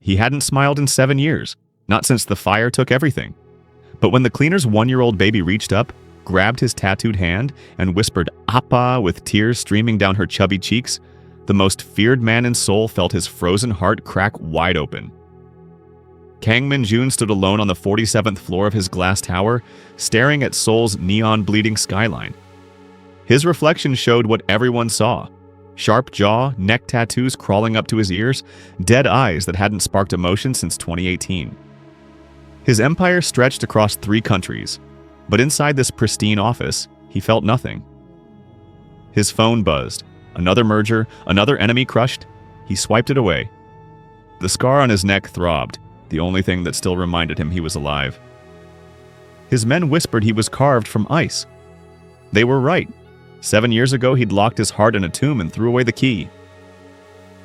He hadn't smiled in 7 years, not since the fire took everything. But when the cleaner's 1-year-old baby reached up, grabbed his tattooed hand, and whispered Appa with tears streaming down her chubby cheeks, the most feared man in Seoul felt his frozen heart crack wide open. Kang Min-jun stood alone on the 47th floor of his glass tower, staring at Seoul's neon-bleeding skyline. His reflection showed what everyone saw: sharp jaw, neck tattoos crawling up to his ears, dead eyes that hadn't sparked emotion since 2018. His empire stretched across 3 countries, but inside this pristine office, he felt nothing. His phone buzzed. Another merger, another enemy crushed. He swiped it away. The scar on his neck throbbed, the only thing that still reminded him he was alive. His men whispered he was carved from ice. They were right. 7 years ago, he'd locked his heart in a tomb and threw away the key.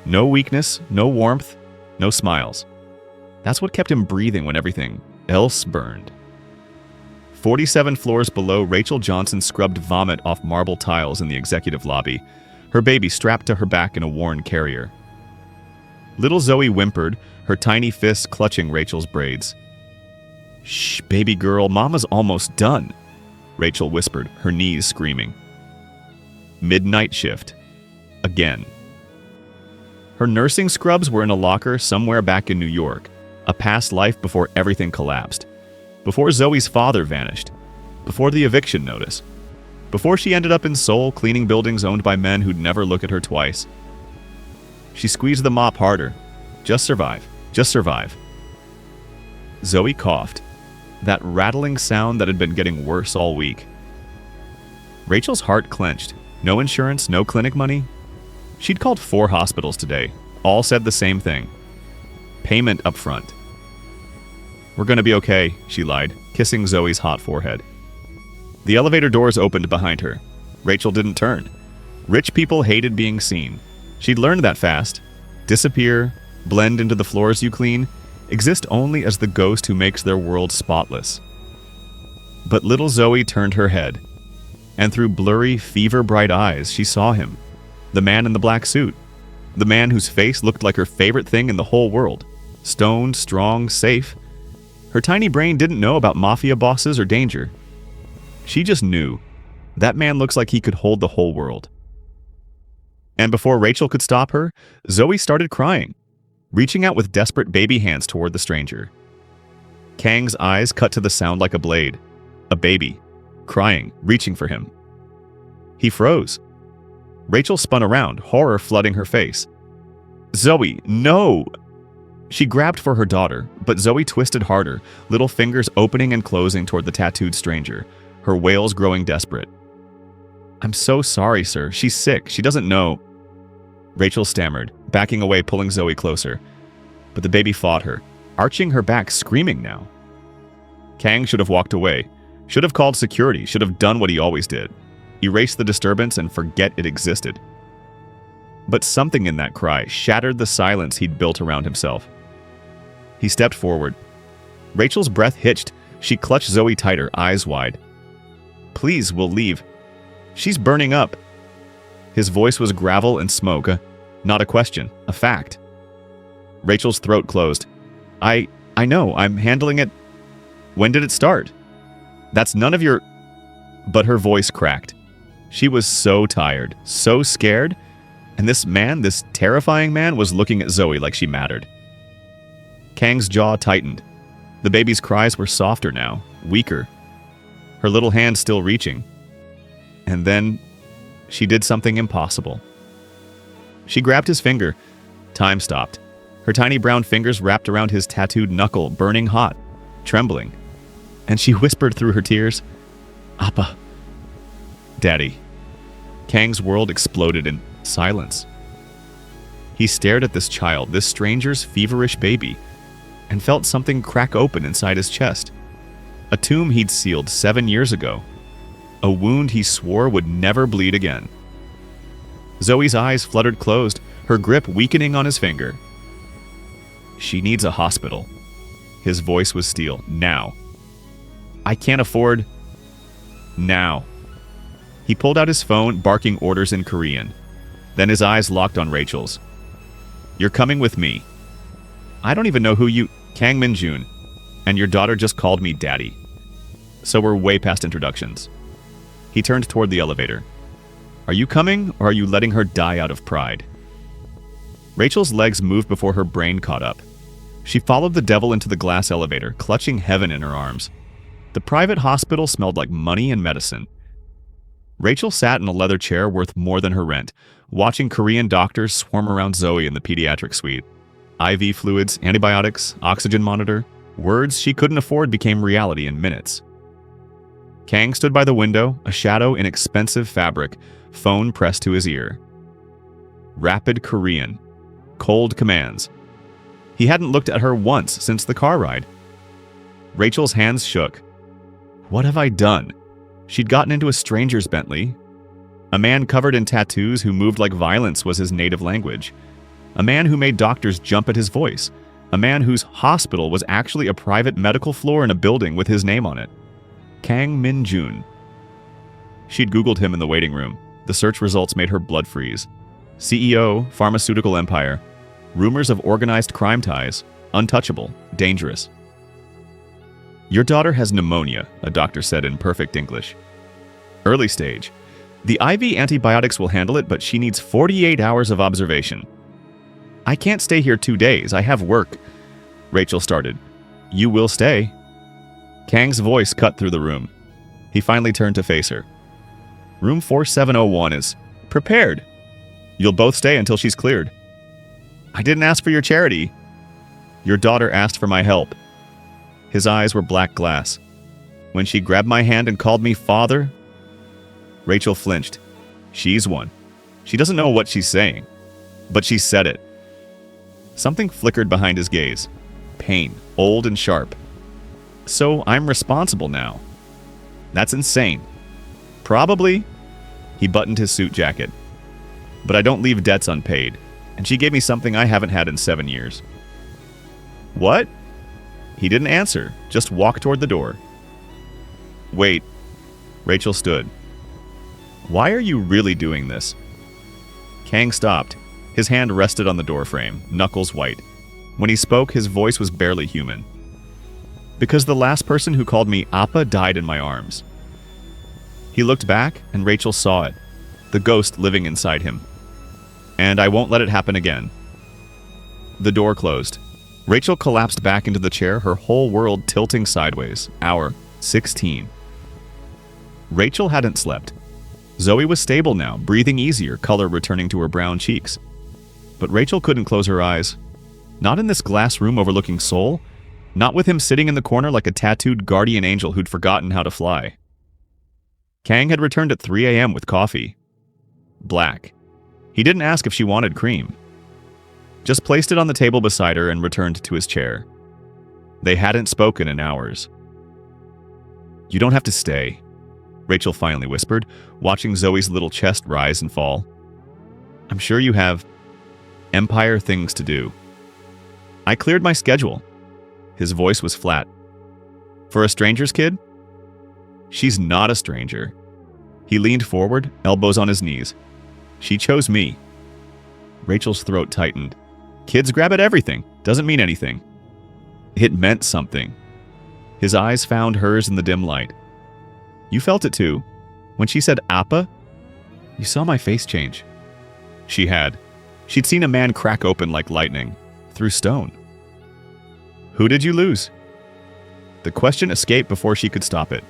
No weakness, no warmth, no smiles. That's what kept him breathing when everything else burned. 47 floors below, Rachael Johnson scrubbed vomit off marble tiles in the executive lobby, her baby strapped to her back in a worn carrier. Little Zoe whimpered, her tiny fists clutching Rachel's braids. "Shh, baby girl, Mama's almost done," Rachael whispered, her knees screaming. Midnight shift. Again. Her nursing scrubs were in a locker somewhere back in New York, a past life before everything collapsed, before Zoe's father vanished, before the eviction notice, before she ended up in Seoul cleaning buildings owned by men who'd never look at her twice. She squeezed the mop harder. Just survive. Just survive. Zoe coughed, that rattling sound that had been getting worse all week. Rachel's heart clenched. No insurance, no clinic money. She'd called 4 hospitals today. All said the same thing. Payment up front. "We're gonna be okay," she lied, kissing Zoe's hot forehead. The elevator doors opened behind her. Rachael didn't turn. Rich people hated being seen. She'd learned that fast. Disappear, blend into the floors you clean, exist only as the ghost who makes their world spotless. But little Zoe turned her head, and through blurry, fever-bright eyes, she saw him. The man in the black suit. The man whose face looked like her favorite thing in the whole world. Stoned, strong, safe. Her tiny brain didn't know about mafia bosses or danger. She just knew. That man looks like he could hold the whole world. And before Rachael could stop her, Zoe started crying, reaching out with desperate baby hands toward the stranger. Kang's eyes cut to the sound like a blade. A baby, crying, reaching for him. He froze. Rachael spun around, horror flooding her face. "Zoe, no!" She grabbed for her daughter, but Zoe twisted harder, little fingers opening and closing toward the tattooed stranger, her wails growing desperate. "I'm so sorry, sir. She's sick. She doesn't know." Rachael stammered, backing away, pulling Zoe closer. But the baby fought her, arching her back, screaming now. Kang should have walked away, should have called security, should have done what he always did. Erase the disturbance and forget it existed. But something in that cry shattered the silence he'd built around himself. He stepped forward. Rachel's breath hitched. She clutched Zoe tighter, eyes wide. "Please, we'll leave. She's burning up." His voice was gravel and smoke, not a question, a fact. Rachel's throat closed. I know, I'm handling it. When did it start? That's none of your... But her voice cracked. She was so tired, so scared, and this man, this terrifying man, was looking at Zoe like she mattered. Kang's jaw tightened. The baby's cries were softer now, weaker. Her little hand still reaching. And then, she did something impossible. She grabbed his finger. Time stopped. Her tiny brown fingers wrapped around his tattooed knuckle, burning hot, trembling. And she whispered through her tears, "Appa." "Daddy." Kang's world exploded in silence. He stared at this child, this stranger's feverish baby, and felt something crack open inside his chest. A tomb he'd sealed 7 years ago. A wound he swore would never bleed again. Zoe's eyes fluttered closed, her grip weakening on his finger. "She needs a hospital." His voice was steel. "Now." "I can't afford..." "Now." He pulled out his phone, barking orders in Korean. Then his eyes locked on Rachel's. "You're coming with me." I don't even know who you... Kang Min-jun. And your daughter just called me daddy. So we're way past introductions. He turned toward the elevator. Are you coming, or are you letting her die out of pride? Rachel's legs moved before her brain caught up. She followed the devil into the glass elevator, clutching heaven in her arms. The private hospital smelled like money and medicine. Rachel sat in a leather chair worth more than her rent, watching Korean doctors swarm around Zoe in the pediatric suite. IV fluids, antibiotics, oxygen monitor. Words she couldn't afford became reality in minutes. Kang stood by the window, a shadow in expensive fabric, phone pressed to his ear. Rapid Korean. Cold commands. He hadn't looked at her once since the car ride. Rachel's hands shook. What have I done? She'd gotten into a stranger's Bentley. A man covered in tattoos who moved like violence was his native language. A man who made doctors jump at his voice. A man whose hospital was actually a private medical floor in a building with his name on it. Kang Min-jun. She'd Googled him in the waiting room. The search results made her blood freeze. CEO, pharmaceutical empire. Rumors of organized crime ties. Untouchable. Dangerous. Your daughter has pneumonia, a doctor said in perfect English. Early stage. The IV antibiotics will handle it, but she needs 48 hours of observation. I can't stay here 2 days. I have work. Rachel started. You will stay. Kang's voice cut through the room. He finally turned to face her. Room 4701 is prepared. You'll both stay until she's cleared. I didn't ask for your charity. Your daughter asked for my help. His eyes were black glass. When she grabbed my hand and called me father, Rachel flinched. She's one. She doesn't know what she's saying, but she said it. Something flickered behind his gaze. Pain, old and sharp. So I'm responsible now. That's insane. Probably. He buttoned his suit jacket. But I don't leave debts unpaid, and she gave me something I haven't had in 7 years. What? He didn't answer, just walked toward the door. Wait. Rachel stood. Why are you really doing this? Kang stopped. His hand rested on the doorframe, knuckles white. When he spoke, his voice was barely human. Because the last person who called me Appa died in my arms. He looked back, and Rachel saw it, the ghost living inside him. And I won't let it happen again. The door closed. Rachel collapsed back into the chair, her whole world tilting sideways. Hour 16. Rachel hadn't slept. Zoe was stable now, breathing easier, color returning to her brown cheeks. But Rachel couldn't close her eyes. Not in this glass room overlooking Seoul. Not with him sitting in the corner like a tattooed guardian angel who'd forgotten how to fly. Kang had returned at 3 a.m. with coffee. Black. He didn't ask if she wanted cream. Just placed it on the table beside her and returned to his chair. They hadn't spoken in hours. You don't have to stay, Rachel finally whispered, watching Zoe's little chest rise and fall. I'm sure you have empire things to do. I cleared my schedule. His voice was flat. For a stranger's kid? She's not a stranger. He leaned forward, elbows on his knees. She chose me. Rachel's throat tightened. Kids grab at everything. Doesn't mean anything. It meant something. His eyes found hers in the dim light. You felt it too. When she said Appa, you saw my face change. She had. She'd seen a man crack open like lightning, through stone. Who did you lose? The question escaped before she could stop it.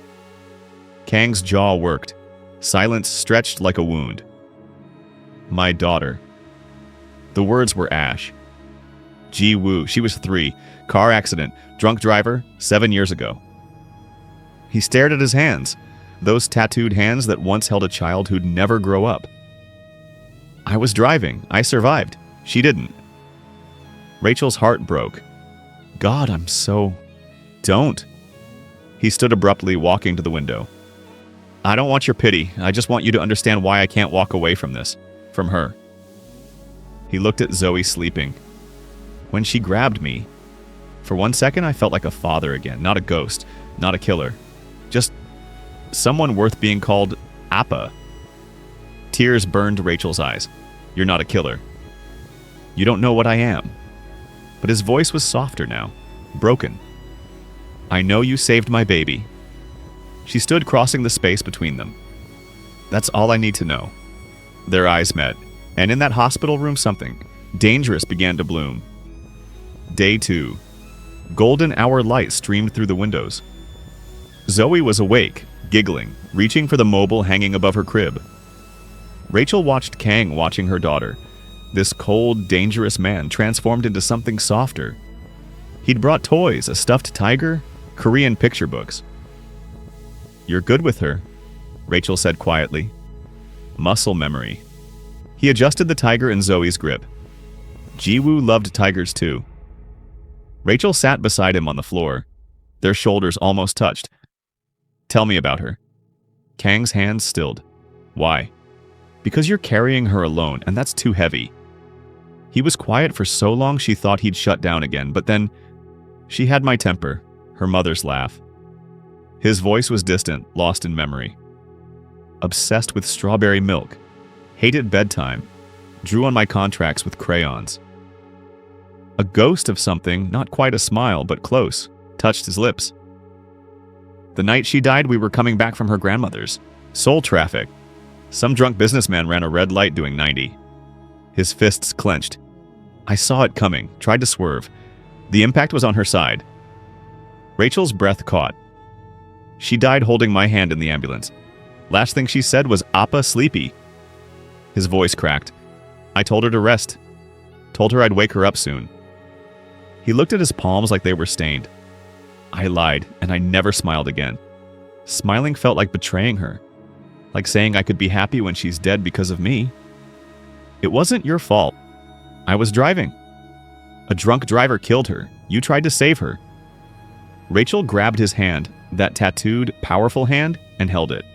Kang's jaw worked. Silence stretched like a wound. My daughter. The words were ash. Ji Woo, she was 3. Car accident. Drunk driver, 7 years ago. He stared at his hands. Those tattooed hands that once held a child who'd never grow up. I was driving. I survived. She didn't. Rachel's heart broke. God, I'm so... Don't. He stood abruptly, walking to the window. I don't want your pity. I just want you to understand why I can't walk away from this. From her. He looked at Zoe sleeping. When she grabbed me, for 1 second I felt like a father again, not a ghost, not a killer. Just someone worth being called Appa. Tears burned Rachel's eyes. You're not a killer. You don't know what I am. but his voice was softer now, broken. I know you saved my baby. She stood crossing the space between them. That's all I need to know. Their eyes met, and in that hospital room something dangerous began to bloom. Day 2. Golden hour light streamed through the windows. Zoe was awake, giggling, reaching for the mobile hanging above her crib. Rachael watched Kang watching her daughter. This cold, dangerous man transformed into something softer. He'd brought toys, a stuffed tiger, Korean picture books. You're good with her, Rachael said quietly. Muscle memory. He adjusted the tiger in Zoe's grip. Jiwoo loved tigers too. Rachael sat beside him on the floor. Their shoulders almost touched. Tell me about her. Kang's hands stilled. Why? Because you're carrying her alone, and that's too heavy. He was quiet for so long she thought he'd shut down again, but then she had my temper, her mother's laugh. His voice was distant, lost in memory. Obsessed with strawberry milk, hated bedtime, drew on my contracts with crayons. A ghost of something, not quite a smile, but close, touched his lips. The night she died, we were coming back from her grandmother's. Seoul traffic. Some drunk businessman ran a red light doing 90. His fists clenched. I saw it coming, tried to swerve. The impact was on her side. Rachael's breath caught. She died holding my hand in the ambulance. Last thing she said was, Appa sleepy. His voice cracked. I told her to rest. Told her I'd wake her up soon. He looked at his palms like they were stained. I lied, and I never smiled again. Smiling felt like betraying her. Like saying I could be happy when she's dead because of me. It wasn't your fault. I was driving. A drunk driver killed her. You tried to save her. Rachael grabbed his hand, that tattooed, powerful hand, and held it.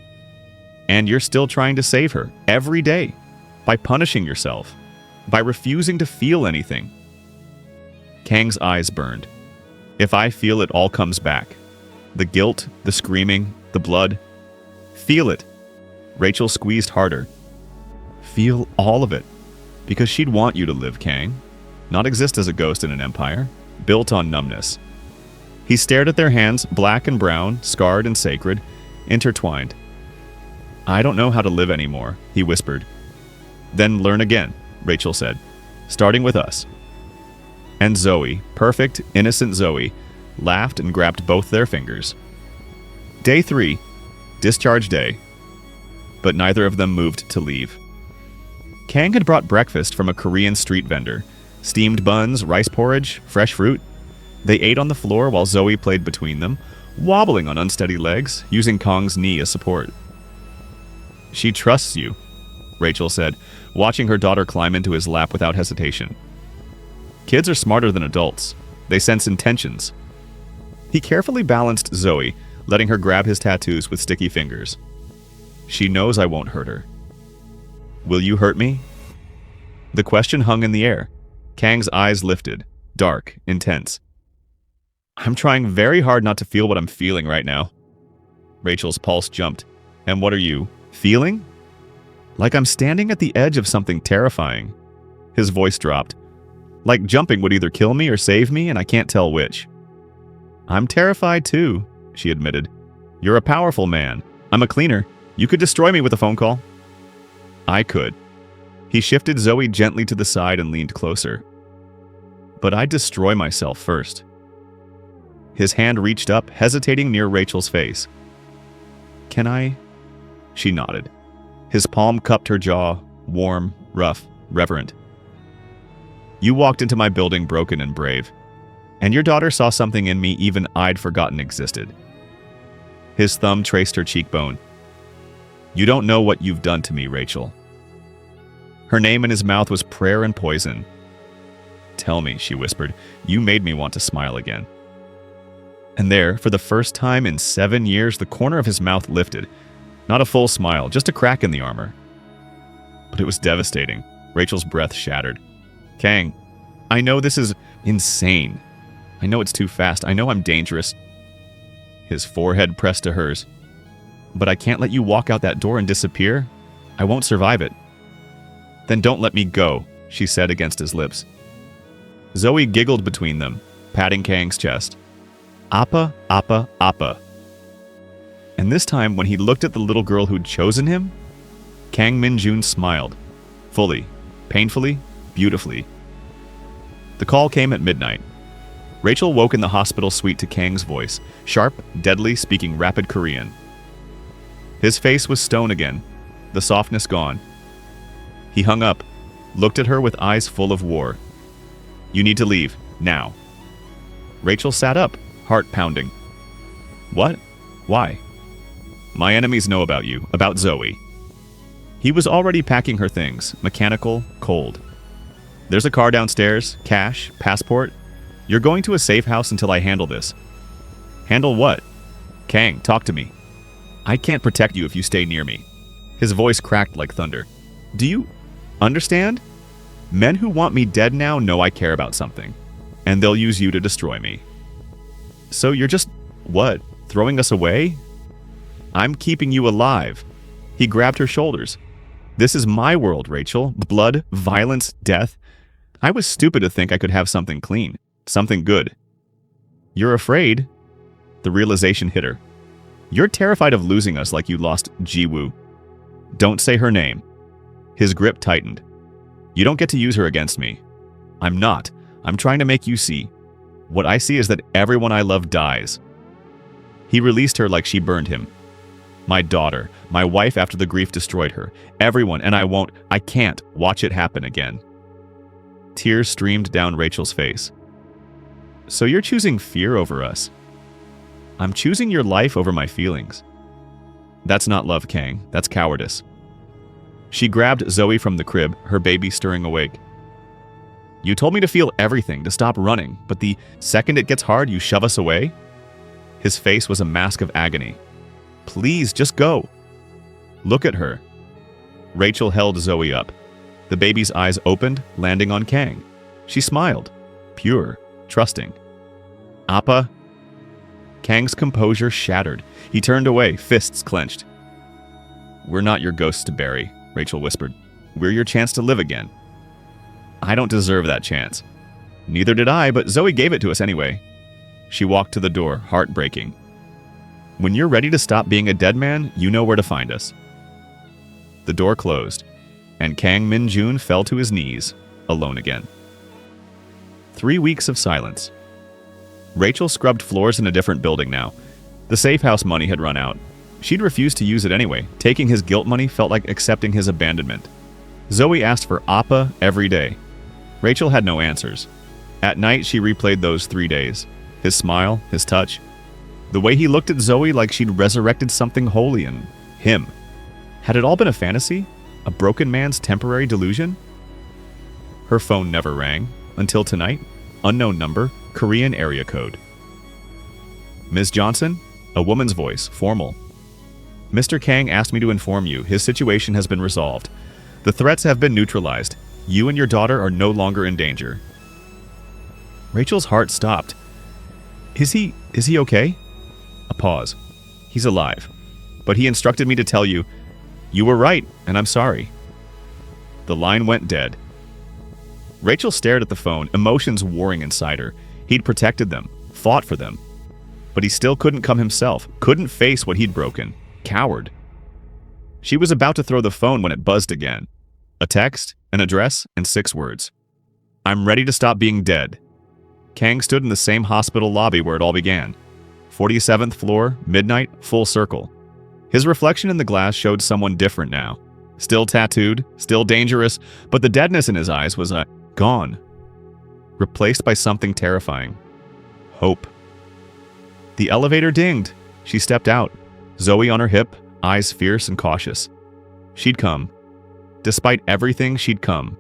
And you're still trying to save her, every day, by punishing yourself, by refusing to feel anything. Kang's eyes burned. If I feel it all comes back. The guilt, the screaming, the blood. Feel it. Rachael squeezed harder. Feel all of it. Because she'd want you to live, Kang. Not exist as a ghost in an empire, built on numbness. He stared at their hands, black and brown, scarred and sacred, intertwined. I don't know how to live anymore, he whispered. Then learn again, Rachael said, starting with us. And Zoe, perfect, innocent Zoe, laughed and grabbed both their fingers. Day 3, discharge day. But neither of them moved to leave. Kang had brought breakfast from a Korean street vendor. Steamed buns, rice porridge, fresh fruit. They ate on the floor while Zoe played between them, wobbling on unsteady legs, using Kang's knee as support. She trusts you, Rachael said, watching her daughter climb into his lap without hesitation. Kids are smarter than adults. They sense intentions. He carefully balanced Zoe, letting her grab his tattoos with sticky fingers. She knows I won't hurt her. Will you hurt me? The question hung in the air. Kang's eyes lifted, dark, intense. I'm trying very hard not to feel what I'm feeling right now. Rachael's pulse jumped. And what are you, feeling? Like I'm standing at the edge of something terrifying. His voice dropped. Like jumping would either kill me or save me, and I can't tell which. I'm terrified too, she admitted. You're a powerful man. I'm a cleaner. You could destroy me with a phone call. I could. He shifted Zoe gently to the side and leaned closer. But I'd destroy myself first. His hand reached up, hesitating near Rachael's face. Can I? She nodded. His palm cupped her jaw, warm, rough, reverent. You walked into my building broken and brave, and your daughter saw something in me even I'd forgotten existed. His thumb traced her cheekbone. You don't know what you've done to me, Rachael. Her name in his mouth was prayer and poison. Tell me, she whispered, you made me want to smile again. And there, for the first time in 7 years, the corner of his mouth lifted. Not a full smile, just a crack in the armor. But it was devastating. Rachael's breath shattered. Kang, I know this is insane. I know it's too fast. I know I'm dangerous. His forehead pressed to hers. But I can't let you walk out that door and disappear. I won't survive it. Then don't let me go, she said against his lips. Zoe giggled between them, patting Kang's chest. Appa, Appa, Appa. And this time, when he looked at the little girl who'd chosen him, Kang Min-jun smiled. Fully, painfully, beautifully. The call came at midnight. Rachael woke in the hospital suite to Kang's voice, sharp, deadly, speaking rapid Korean. His face was stone again, the softness gone. He hung up, looked at her with eyes full of war. You need to leave, now. Rachael sat up, heart pounding. What? Why? My enemies know about you, about Zoe. He was already packing her things, mechanical, cold. There's a car downstairs, cash, passport. You're going to a safe house until I handle this. Handle what? Kang, talk to me. I can't protect you if you stay near me. His voice cracked like thunder. Do you understand? Men who want me dead now know I care about something, and they'll use you to destroy me. So you're just, what, throwing us away? I'm keeping you alive. He grabbed her shoulders. This is my world, Rachael. Blood, violence, death. I was stupid to think I could have something clean, something good. You're afraid? The realization hit her. You're terrified of losing us like you lost Ji-woo. Don't say her name. His grip tightened. You don't get to use her against me. I'm not. I'm trying to make you see. What I see is that everyone I love dies. He released her like she burned him. My daughter, my wife after the grief destroyed her. Everyone, and I can't watch it happen again. Tears streamed down Rachel's face. So you're choosing fear over us. I'm choosing your life over my feelings. That's not love, Kang. That's cowardice. She grabbed Zoe from the crib, her baby stirring awake. You told me to feel everything, to stop running, but the second it gets hard, you shove us away? His face was a mask of agony. Please, just go. Look at her. Rachael held Zoe up. The baby's eyes opened, landing on Kang. She smiled, pure, trusting. Appa? Kang's composure shattered. He turned away, fists clenched. We're not your ghosts to bury, Rachael whispered. We're your chance to live again. I don't deserve that chance. Neither did I, but Zoe gave it to us anyway. She walked to the door, heartbreaking. When you're ready to stop being a dead man, you know where to find us. The door closed, and Kang Min-jun fell to his knees, alone again. 3 weeks of silence. Rachael scrubbed floors in a different building now. The safe house money had run out. She'd refused to use it anyway. Taking his guilt money felt like accepting his abandonment. Zoe asked for Appa every day. Rachael had no answers. At night, she replayed those 3 days. His smile, his touch. The way he looked at Zoe like she'd resurrected something holy in him. Had it all been a fantasy? A broken man's temporary delusion? Her phone never rang. Until tonight. Unknown number. Korean area code. Ms. Johnson? A woman's voice, formal. Mr. Kang asked me to inform you. His situation has been resolved. The threats have been neutralized. You and your daughter are no longer in danger. Rachel's heart stopped. Is he okay? A pause. He's alive. But he instructed me to tell you, you were right, and I'm sorry. The line went dead. Rachael stared at the phone, emotions warring inside her. He'd protected them, fought for them. But he still couldn't come himself, couldn't face what he'd broken. Coward. She was about to throw the phone when it buzzed again. A text, an address, and 6 words. I'm ready to stop being dead. Kang stood in the same hospital lobby where it all began. 47th floor, midnight, full circle. His reflection in the glass showed someone different now. Still tattooed, still dangerous, but the deadness in his eyes was gone. Replaced by something terrifying. Hope. The elevator dinged. She stepped out, Zoe on her hip, eyes fierce and cautious. She'd come. Despite everything, she'd come.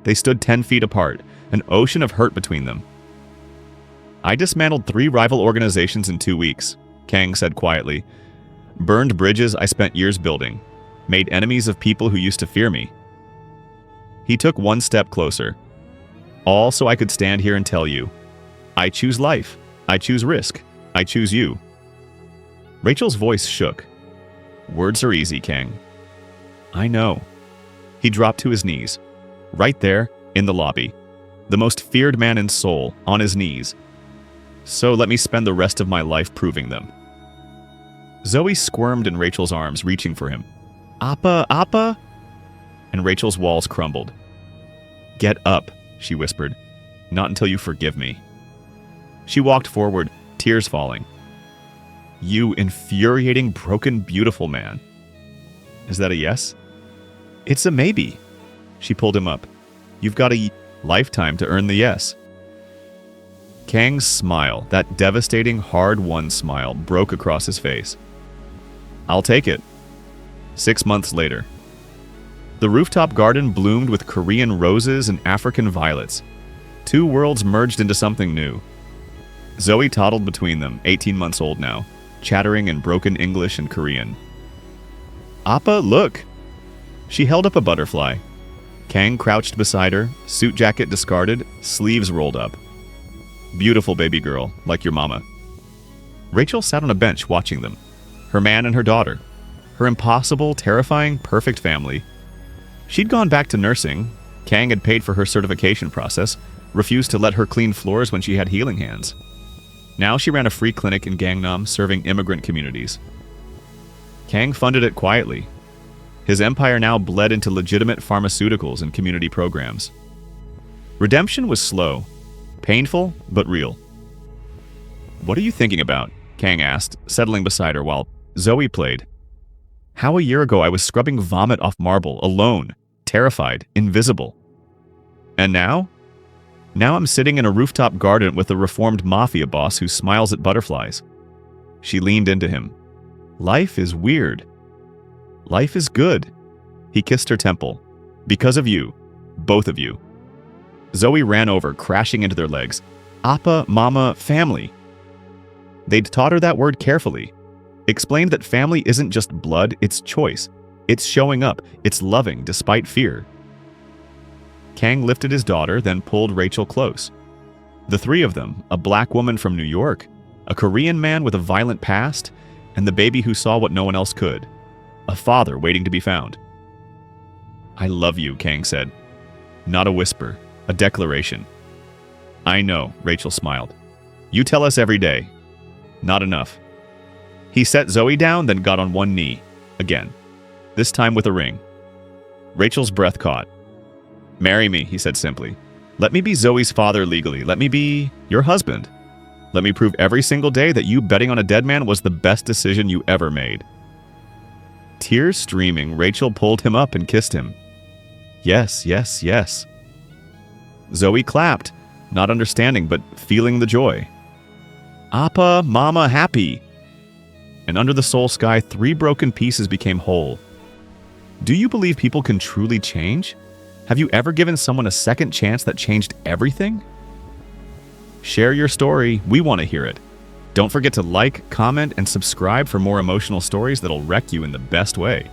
They stood 10 feet apart, an ocean of hurt between them. I dismantled 3 rival organizations in 2 weeks, Kang said quietly. Burned bridges I spent years building. Made enemies of people who used to fear me. He took 1 step closer. All so I could stand here and tell you, I choose life. I choose risk. I choose you. Rachel's voice shook. Words are easy, Kang. I know. He dropped to his knees. Right there, in the lobby. The most feared man in Seoul, on his knees. So let me spend the rest of my life proving them. Zoe squirmed in Rachel's arms, reaching for him. Appa, Appa? And Rachel's walls crumbled. Get up, she whispered. Not until you forgive me. She walked forward, tears falling. You infuriating, broken, beautiful man. Is that a yes? It's a maybe. She pulled him up. You've got a lifetime to earn the yes. Kang's smile, that devastating, hard-won smile, broke across his face. I'll take it. 6 months later. The rooftop garden bloomed with Korean roses and African violets. 2 worlds merged into something new. Zoe toddled between them, 18 months old now, chattering in broken English and Korean. Appa, look! She held up a butterfly. Kang crouched beside her, suit jacket discarded, sleeves rolled up. Beautiful baby girl, like your mama. Rachel sat on a bench watching them. Her man and her daughter. Her impossible, terrifying, perfect family. She'd gone back to nursing. Kang had paid for her certification process, refused to let her clean floors when she had healing hands. Now she ran a free clinic in Gangnam serving immigrant communities. Kang funded it quietly. His empire now bled into legitimate pharmaceuticals and community programs. Redemption was slow, painful, but real. What are you thinking about? Kang asked, settling beside her while Zoe played. How a year ago I was scrubbing vomit off marble, alone, terrified, invisible. And now? Now I'm sitting in a rooftop garden with a reformed Mafia boss who smiles at butterflies. She leaned into him. Life is weird. Life is good. He kissed her temple. Because of you. Both of you. Zoe ran over, crashing into their legs. Appa, Mama, family. They'd taught her that word carefully. Explained that family isn't just blood, it's choice. It's showing up. It's loving, despite fear. Kang lifted his daughter, then pulled Rachel close. The 3 of them, a black woman from New York, a Korean man with a violent past, and the baby who saw what no one else could. A father waiting to be found. I love you, Kang said. Not a whisper, a declaration. I know, Rachel smiled. You tell us every day. Not enough. He set Zoe down, then got on one knee. Again. This time with a ring. Rachel's breath caught. Marry me, he said simply. Let me be Zoe's father legally. Let me be your husband. Let me prove every single day that you betting on a dead man was the best decision you ever made. Tears streaming, Rachel pulled him up and kissed him. Yes, yes, yes. Zoe clapped, not understanding but feeling the joy. Appa, Mama, happy. And under the soul sky, 3 broken pieces became whole. Do you believe people can truly change? Have you ever given someone a second chance that changed everything? Share your story. We want to hear it. Don't forget to like, comment, and subscribe for more emotional stories that'll wreck you in the best way.